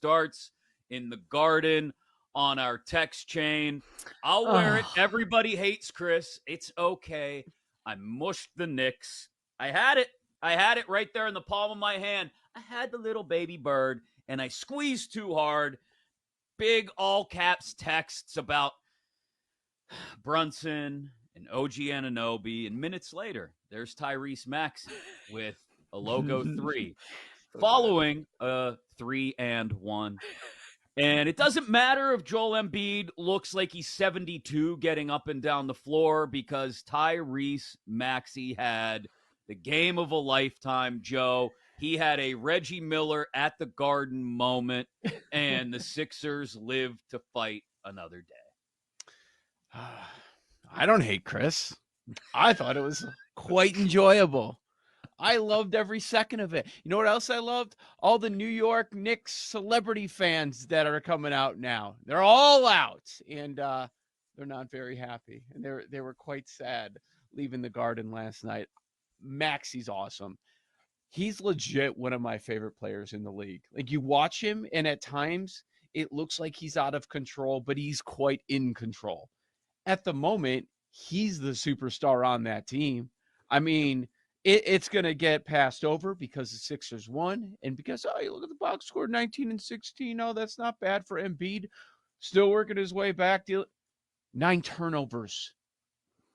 starts in the Garden on our text chain. I'll wear it. Oh. Everybody hates Chris. It's okay. I mushed the Knicks. I had it. I had it right there in the palm of my hand. I had the little baby bird, and I squeezed too hard. Big all caps texts about Brunson and OG Anunoby. And minutes later, there's Tyrese Maxey with a logo 3, So following a 3-1. And it doesn't matter if Joel Embiid looks like he's 72 getting up and down the floor, because Tyrese Maxey had the game of a lifetime, Joe. He had a Reggie Miller at the Garden moment, and the Sixers live to fight another day. I don't hate Chris. I thought it was quite enjoyable. I loved every second of it. You know what else I loved? All the New York Knicks celebrity fans that are coming out now. They're all out, and they're not very happy. And they were quite sad leaving the Garden last night. Maxey's awesome. He's legit one of my favorite players in the league. Like, you watch him, and at times it looks like he's out of control, but he's quite in control. At the moment, he's the superstar on that team. I mean, it's going to get passed over because the Sixers won, and because, oh, you look at the box score, 19 and 16. Oh, that's not bad for Embiid. Still working his way back. 9 turnovers.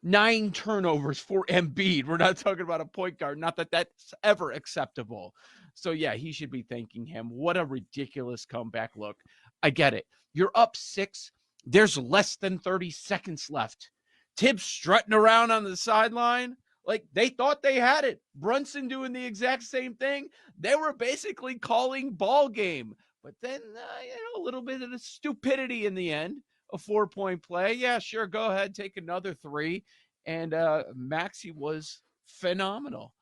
9 turnovers for Embiid. We're not talking about a point guard. Not that that's ever acceptable. So, yeah, he should be thanking him. What a ridiculous comeback. Look, I get it. You're up 6. There's less than 30 seconds left. Tibbs strutting around on the sideline like they thought they had it. Brunson doing the exact same thing. They were basically calling ball game. But then, a little bit of the stupidity in the end. A 4-point play. Yeah, sure. Go ahead. Take another 3. And Maxey was phenomenal.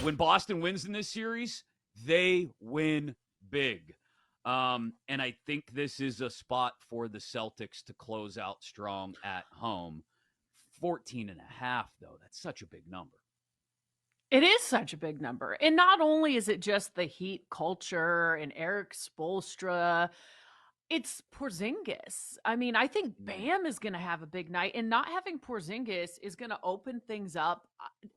When Boston wins in this series, they win big. And I think this is a spot for the Celtics to close out strong at home. 14.5, though. That's such a big number. It is such a big number. And not only is it just the Heat culture and Eric Spoelstra, it's Porzingis. I mean, I think Bam is going to have a big night, and not having Porzingis is going to open things up,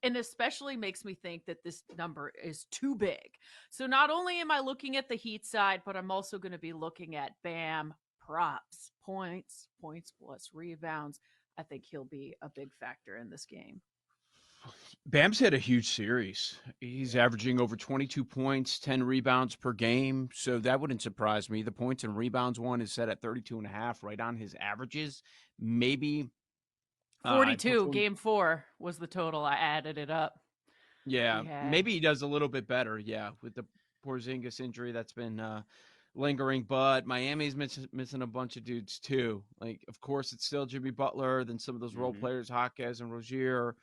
and especially makes me think that this number is too big. So not only am I looking at the Heat side, but I'm also going to be looking at Bam, props, points plus rebounds. I think he'll be a big factor in this game. Bam's had a huge series. He's averaging over 22 points, 10 rebounds per game. So that wouldn't surprise me. The points and rebounds one is set at 32.5, right on his averages. Maybe 42, game 4 was the total. I added it up. Yeah, maybe he does a little bit better. Yeah, with the Porzingis injury that's been lingering, but Miami's missing a bunch of dudes too. Like, of course, it's still Jimmy Butler, then some of those role players, Jaquez and Rozier.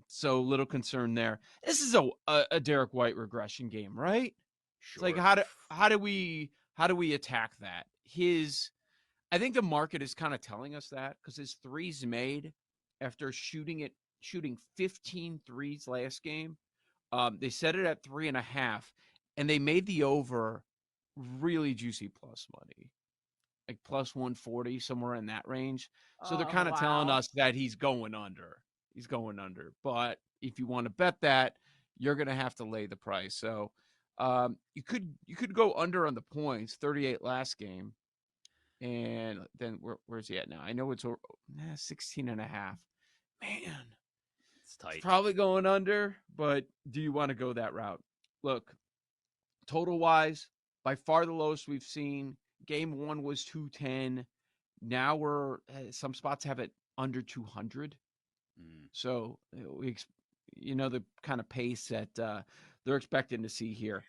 So little concern there. This is a Derek White regression game, right? Sure. It's like how do we attack that? I think the market is kind of telling us that because his threes made after shooting 15 threes last game. They set it at 3.5, and they made the over really juicy plus money, like plus 140, somewhere in that range. So they're kind of telling us that he's going under. He's going under. But if you want to bet that, you're going to have to lay the price. So you could go under on the points, 38 last game. And then where's he at now? I know it's 16.5. Man, it's tight. It's probably going under, but do you want to go that route? Look, total wise, by far the lowest we've seen. Game 1 was 210. Now some spots have it under 200. So the kind of pace that they're expecting to see here.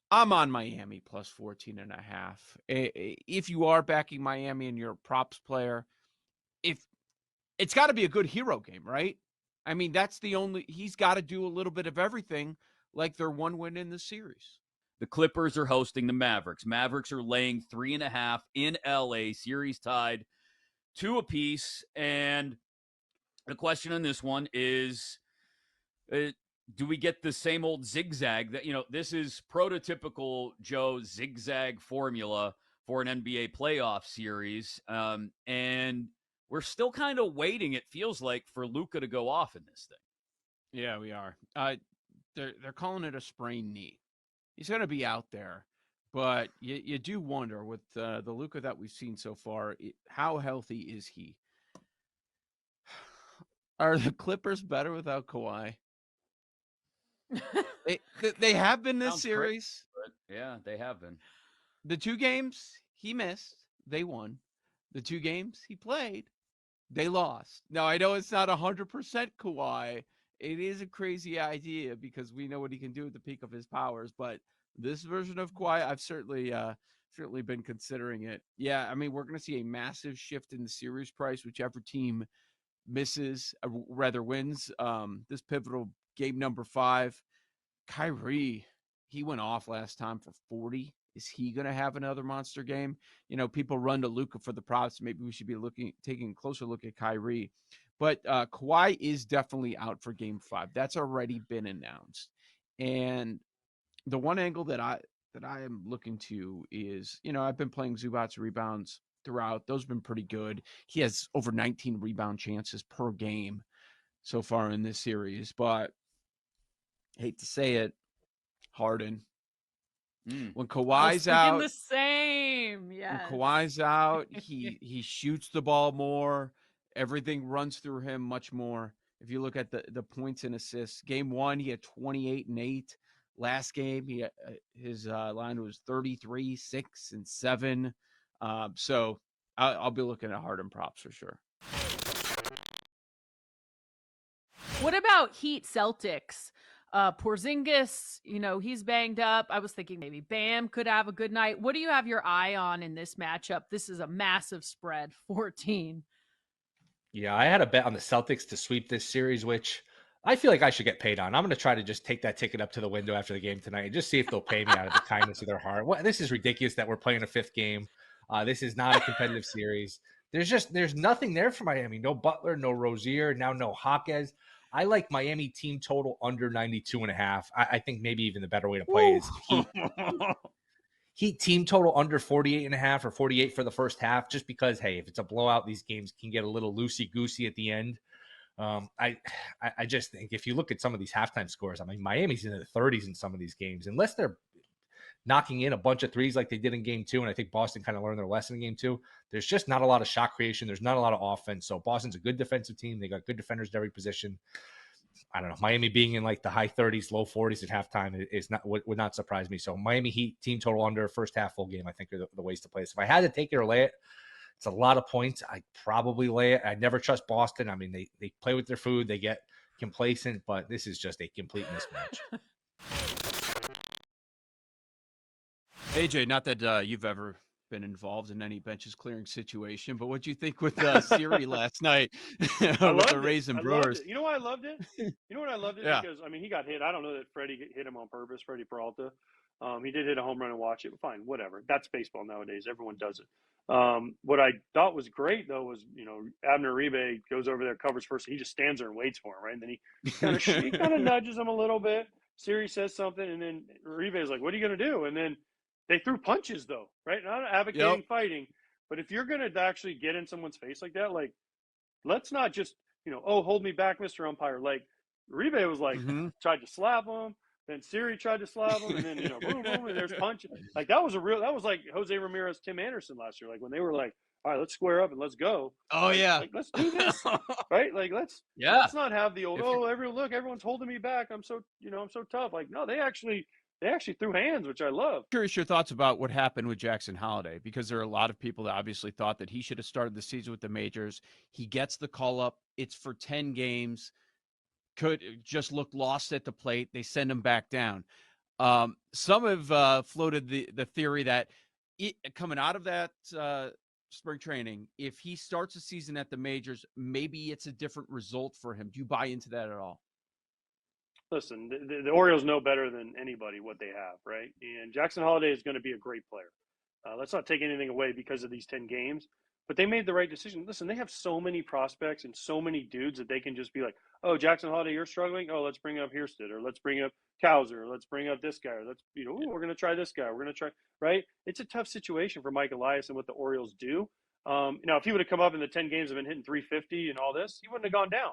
I'm on Miami plus 14.5. If you are backing Miami and you're a props player, if it's got to be a good hero game, right? I mean, he's got to do a little bit of everything, like they're 1 win in the series. The Clippers are hosting the Mavericks. Mavericks are laying 3.5 in LA, series tied 2 apiece. And the question on this one is, do we get the same old zigzag that, this is prototypical Joe zigzag formula for an NBA playoff series. And we're still kind of waiting, it feels like, for Luka to go off in this thing. Yeah, we are. They're calling it a sprained knee. He's going to be out there, but you do wonder with the Luka that we've seen so far, how healthy is he? Are the Clippers better without Kawhi? They have been this Sounds series. Crazy, but yeah, they have been. The 2 games he missed, they won. The 2 games he played, they lost. Now, I know it's not 100% Kawhi. It is a crazy idea because we know what he can do at the peak of his powers. But this version of Kawhi, I've certainly been considering it. Yeah, I mean, we're going to see a massive shift in the series price, whichever team wins this pivotal game number 5. Kyrie, he went off last time for 40. Is he going to have another monster game? People run to Luka for the props. Maybe we should be taking a closer look at Kyrie. But Kawhi is definitely out for game 5. That's already been announced. And the one angle that I am looking to is, I've been playing Zubac's rebounds throughout. Those have been pretty good. He has over 19 rebound chances per game so far in this series. But hate to say it, Harden. When Kawhi's out, the same. Yes. When Kawhi's out, he shoots the ball more. Everything runs through him much more. If you look at the points and assists, game 1 he had 28 and 8. Last game his line was 33, 6 and 7. So I'll be looking at Harden props for sure. What about Heat Celtics? Porzingis, he's banged up. I was thinking maybe Bam could have a good night. What do you have your eye on in this matchup? This is a massive spread, 14. Yeah, I had a bet on the Celtics to sweep this series, which I feel like I should get paid on. I'm going to try to just take that ticket up to the window after the game tonight and just see if they'll pay me out of the kindness of their heart. This is ridiculous that we're playing a 5th game. This is not a competitive series. There's nothing there for Miami. No Butler, no Rozier, now no Hawkes. I like Miami team total under 92.5. I think maybe even the better way to play is Heat team total under 48.5 or 48 for the first half, just because, hey, if it's a blowout, these games can get a little loosey-goosey at the end. I just think if you look at some of these halftime scores, I mean, Miami's in the 30s in some of these games, unless they're knocking in a bunch of threes like they did in game 2. And I think Boston kind of learned their lesson in game 2. There's just not a lot of shot creation. There's not a lot of offense. So Boston's a good defensive team. They got good defenders at every position. I don't know. Miami being in like the high 30s, low 40s at halftime is not would not surprise me. So Miami Heat team total under first half full game, I think are the ways to play. So if I had to take it or lay it, it's a lot of points. I'd probably lay it. I never trust Boston. I mean, they play with their food. They get complacent, but this is just a complete mismatch. AJ, not that you've ever been involved in any benches clearing situation, but what'd you think with Siri last night with the Rays and Brewers? You know why I loved it? You know what I loved it? Yeah. Because, I mean, he got hit. I don't know that Freddie hit him on purpose, Freddie Peralta. He did hit a home run and watch it. Fine, whatever. That's baseball nowadays. Everyone does it. What I thought was great, though, was, Abner Uribe goes over there, covers first. He just stands there and waits for him, right? And then he kind of nudges him a little bit. Siri says something, and then Uribe is like, what are you going to do? And then they threw punches, though, right? Not advocating fighting, but if you're going to actually get in someone's face like that, like, let's not just, hold me back, Mr. Umpire. Like, Uribe was like, tried to slap him, then Siri tried to slap him, and then, boom, boom, and there's punches. Like, that was like Jose Ramirez, Tim Anderson last year. Like, when they were like, all right, let's square up and let's go. Oh, like, yeah. Like, let's do this, right? Like, let's not have the old, everyone's holding me back. I'm so, I'm so tough. Like, no, they actually threw hands, which I love. Curious your thoughts about what happened with Jackson Holliday, because there are a lot of people that obviously thought that he should have started the season with the majors. He gets the call up. It's for 10 games. Could just look lost at the plate. They send him back down. Some have floated the theory that coming out of that spring training, if he starts the season at the majors, maybe it's a different result for him. Do you buy into that at all? Listen, the Orioles know better than anybody what they have, right? And Jackson Holliday is going to be a great player. Let's not take anything away because of these 10 games. but they made the right decision. Listen, they have so many prospects and so many dudes that they can just be like, oh, Jackson Holiday, you're struggling. Oh, let's bring up Hiersted, or let's bring up Cowser, or let's bring up this guy, or let's, we're going to try this guy. We're going to try, right? It's a tough situation for Mike Elias and what the Orioles do. Now, if he would have come up in the 10 games and been hitting 350 and all this, he wouldn't have gone down.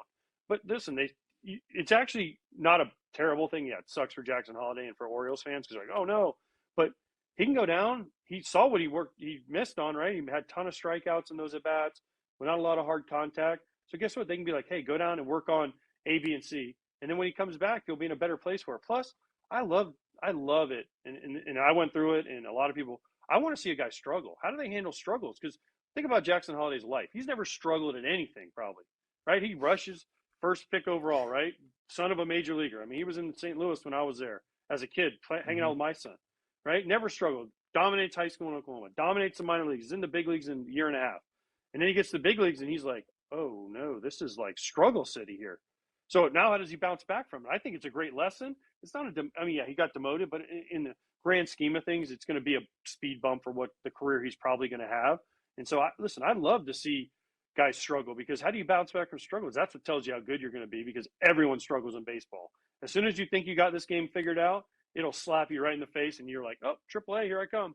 But listen, it's actually not a terrible thing. Yeah, it sucks for Jackson Holiday and for Orioles fans because they're like, oh no, but he can go down. He saw what he missed on, right? He had a ton of strikeouts in those at bats, but not a lot of hard contact. So guess what? They can be like, hey, go down and work on A, B, and C. And then when he comes back, he'll be in a better place for it. Plus, I love it. And I went through it, and a lot of people, I want to see a guy struggle. How do they handle struggles? Because think about Jackson Holiday's life. He's never struggled at anything, probably, right? He rushes first pick overall, right? Son of a major leaguer. I mean, he was in St. Louis when I was there as a kid, hanging out with my son, right? Never struggled. Dominates high school in Oklahoma. Dominates the minor leagues. He's in the big leagues in a year and a half. And then he gets to the big leagues, and he's like, oh, no, this is like struggle city here. So now how does he bounce back from it? I think it's a great lesson. It's not yeah, he got demoted, but in the grand scheme of things, it's going to be a speed bump for what the career he's probably going to have. And so, listen, I'd love to see guys struggle, because how do you bounce back from struggles? That's what tells you how good you're going to be, because everyone struggles in baseball. As soon as you think you got this game figured out, it'll slap you right in the face, and you're like, oh, AAA, here I come.